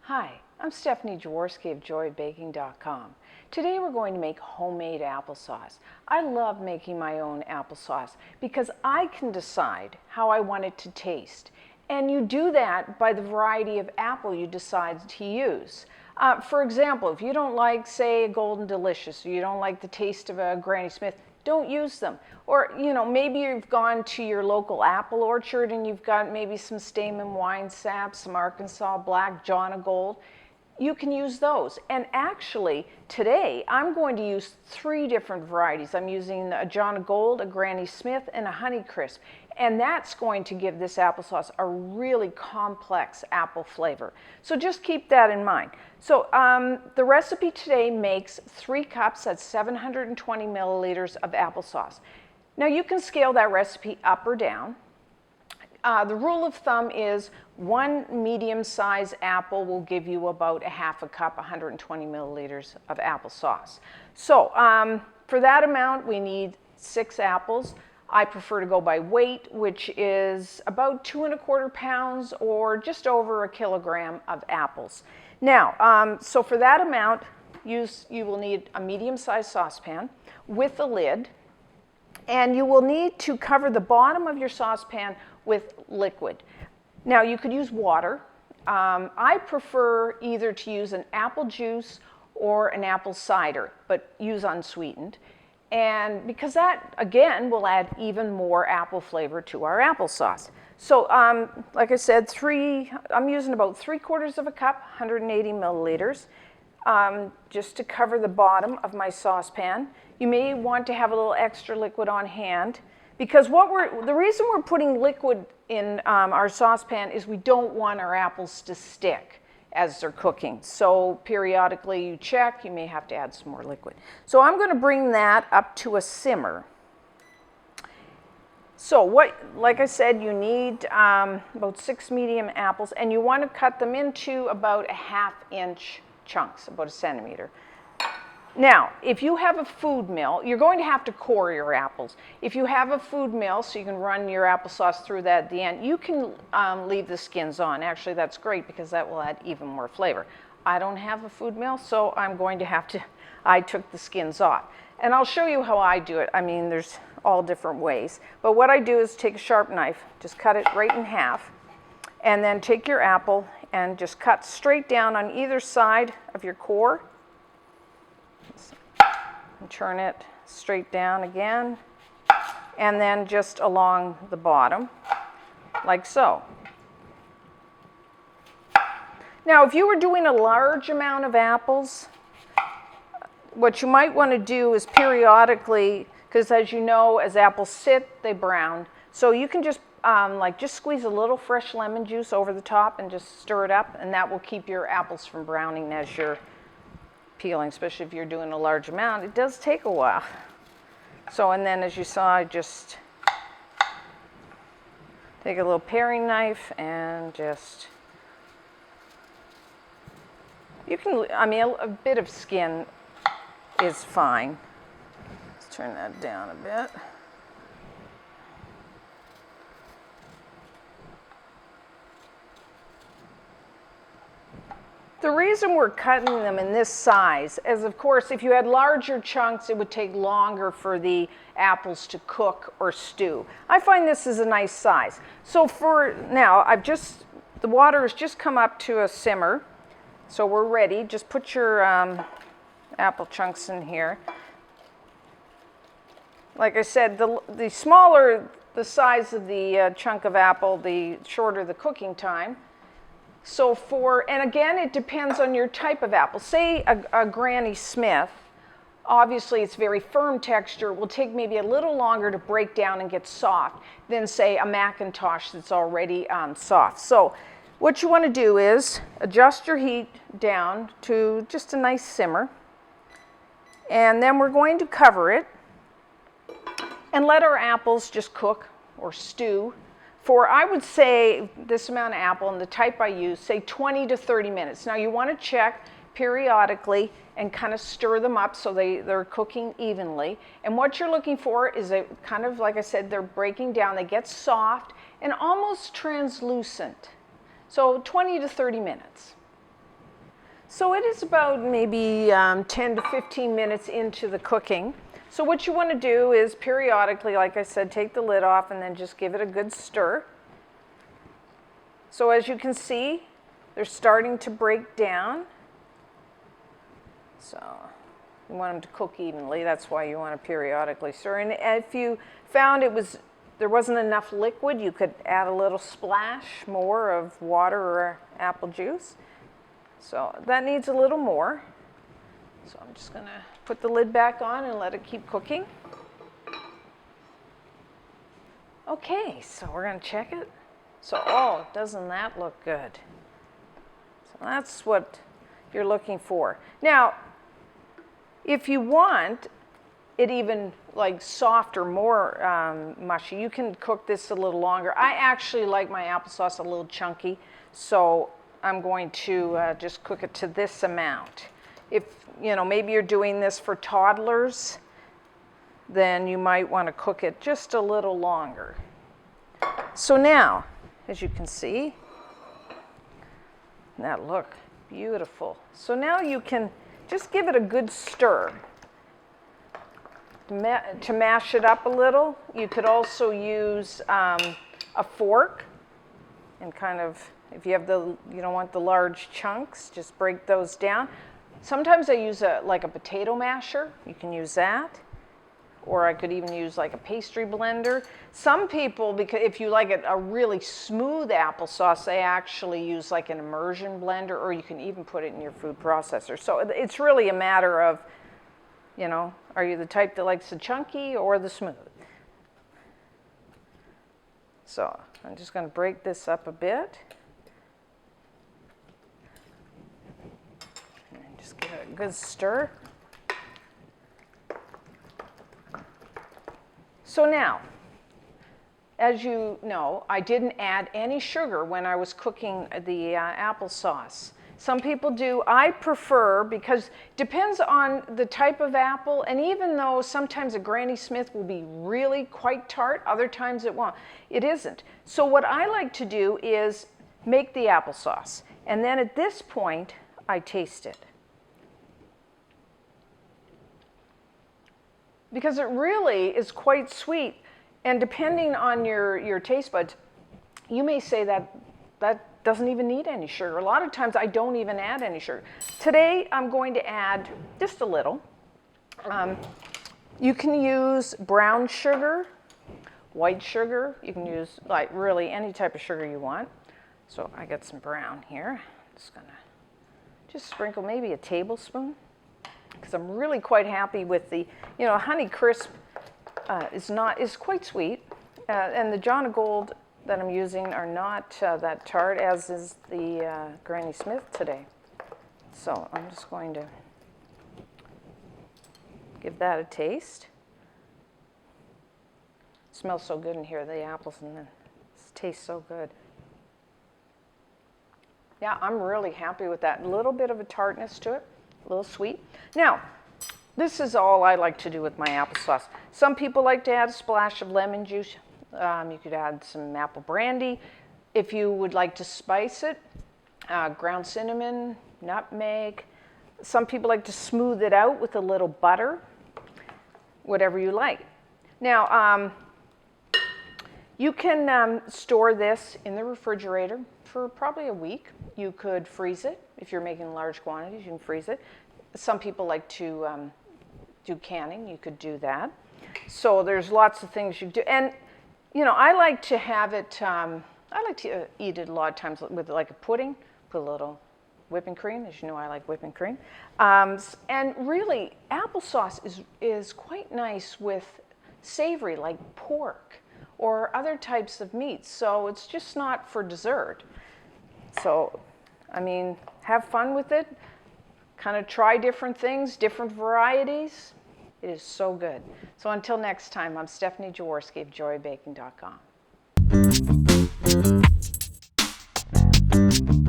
Hi, I'm Stephanie Jaworski of joyofbaking.com. Today we're going to make homemade applesauce. I love making my own applesauce because I can decide how I want it to taste. And you do that by the variety of apple you decide to use. For example, if you don't like, say, a Golden Delicious, or you don't like the taste of a Granny Smith, don't use them. Or, maybe you've gone to your local apple orchard and you've got maybe some Stamen Wine Sap, some Arkansas Black, John of Gold. You can use those. And actually, today, I'm going to use 3 different varieties. I'm using a John of Gold, a Granny Smith, and a Honeycrisp. And that's going to give this applesauce a really complex apple flavor. So just keep that in mind. So the recipe today makes 3 cups, that's 720 milliliters of applesauce. Now you can scale that recipe up or down. The rule of thumb is 1 medium-sized apple will give you about a half a cup, 120 milliliters of applesauce. So for that amount, we need 6 apples. I prefer to go by weight, which is about 2 1/4 pounds or just over a kilogram of apples. Now, so for that amount, you will need a medium-sized saucepan with a lid, and you will need to cover the bottom of your saucepan with liquid. Now, you could use water. I prefer either to use an apple juice or an apple cider, but use unsweetened. And because that, again, will add even more apple flavor to our applesauce. So, like I said, I'm using about 3/4 of a cup, 180 milliliters, just to cover the bottom of my saucepan. You may want to have a little extra liquid on hand, because the reason we're putting liquid in our saucepan is we don't want our apples to stick as they're cooking. So periodically you check, you may have to add some more liquid. So I'm going to bring that up to a simmer. So like I said, you need about 6 medium apples, and you want to cut them into about a 1/2 inch chunks, about 1 centimeter. Now, if you have a food mill, you're going to have to core your apples. If you have a food mill, so you can run your applesauce through that at the end, you can leave the skins on. Actually, that's great because that will add even more flavor. I don't have a food mill, so I'm going to have to, I took the skins off. And I'll show you how I do it. I mean, there's all different ways. But what I do is take a sharp knife, just cut it right in half, and then take your apple and just cut straight down on either side of your core. And turn it straight down again, and then just along the bottom, like so. Now, if you were doing a large amount of apples, what you might want to do is periodically, because as you know, as apples sit, they brown. So you can just just squeeze a little fresh lemon juice over the top and just stir it up, and that will keep your apples from browning as you're peeling, especially if you're doing a large amount. It does take a while. So, and then as you saw, I just take a little paring knife and just, a bit of skin is fine. Let's turn that down a bit. The reason we're cutting them in this size is, of course, if you had larger chunks, it would take longer for the apples to cook or stew. I find this is a nice size. So for now, the water has just come up to a simmer, so we're ready. Just put your apple chunks in here. Like I said, the smaller the size of the chunk of apple, the shorter the cooking time. So and again, it depends on your type of apple. Say a Granny Smith, obviously it's very firm texture, will take maybe a little longer to break down and get soft than say a Macintosh that's already soft. So what you want to do is adjust your heat down to just a nice simmer, and then we're going to cover it and let our apples just cook or stew for, I would say, this amount of apple and the type I use, say 20 to 30 minutes. Now you want to check periodically and kind of stir them up so they're cooking evenly. And what you're looking for is a kind of, like I said, they're breaking down. They get soft and almost translucent. So 20 to 30 minutes. So it is about maybe 10 to 15 minutes into the cooking. So what you want to do is periodically, like I said, take the lid off and then just give it a good stir. So as you can see, they're starting to break down. So you want them to cook evenly. That's why you want to periodically stir. And if you found there wasn't enough liquid, you could add a little splash more of water or apple juice. So that needs a little more. So I'm just going to put the lid back on and let it keep cooking. Okay, so we're going to check it. So, oh, doesn't that look good? So that's what you're looking for. Now, if you want it even like softer, more mushy, you can cook this a little longer. I actually like my applesauce a little chunky, so I'm going to just cook it to this amount. If, you know, maybe you're doing this for toddlers, then you might want to cook it just a little longer. So now, as you can see, that look beautiful. So now you can just give it a good stir. To mash it up a little, you could also use a fork and kind of, if you have you don't want the large chunks, just break those down. Sometimes I use like a potato masher. You can use that. Or I could even use like a pastry blender. Some people, because if you like a really smooth applesauce, they actually use like an immersion blender, or you can even put it in your food processor. So it's really a matter of, you know, are you the type that likes the chunky or the smooth? So I'm just going to break this up a bit. And just give it a good stir. So now, as you know, I didn't add any sugar when I was cooking the applesauce. Some people do. I prefer, because it depends on the type of apple, and even though sometimes a Granny Smith will be really quite tart, other times it won't. It isn't. So what I like to do is make the applesauce, and then at this point, I taste it. Because it really is quite sweet, and depending on your taste buds, you may say that doesn't even need any sugar. A lot of times I don't even add any sugar. Today I'm going to add just a little. You can use brown sugar, white sugar. You can use like really any type of sugar you want. So I got some brown here. I'm just gonna sprinkle maybe a tablespoon, because I'm really quite happy with the, you know, Honey Crisp is quite sweet, and the John Gold that I'm using are not that tart, as is the Granny Smith today. So I'm just going to give that a taste. It smells so good in here, the apples, and then it tastes so good. Yeah, I'm really happy with that. A little bit of a tartness to it, a little sweet. Now, this is all I like to do with my applesauce. Some people like to add a splash of lemon juice. You could add some apple brandy. If you would like to spice it, ground cinnamon, nutmeg. Some people like to smooth it out with a little butter, whatever you like. Now, you can store this in the refrigerator for probably a week. You could freeze it. If you're making large quantities, you can freeze it. Some people like to do canning. You could do that. So there's lots of things you do. And, you know, I like to have it, I like to eat it a lot of times with like a pudding, put a little whipping cream. As you know, I like whipping cream. And really, applesauce is quite nice with savory, like pork or other types of meats. So it's just not for dessert. So, I mean, have fun with it. Kind of try different things, different varieties. It is so good. So until next time, I'm Stephanie Jaworski of JoyBaking.com.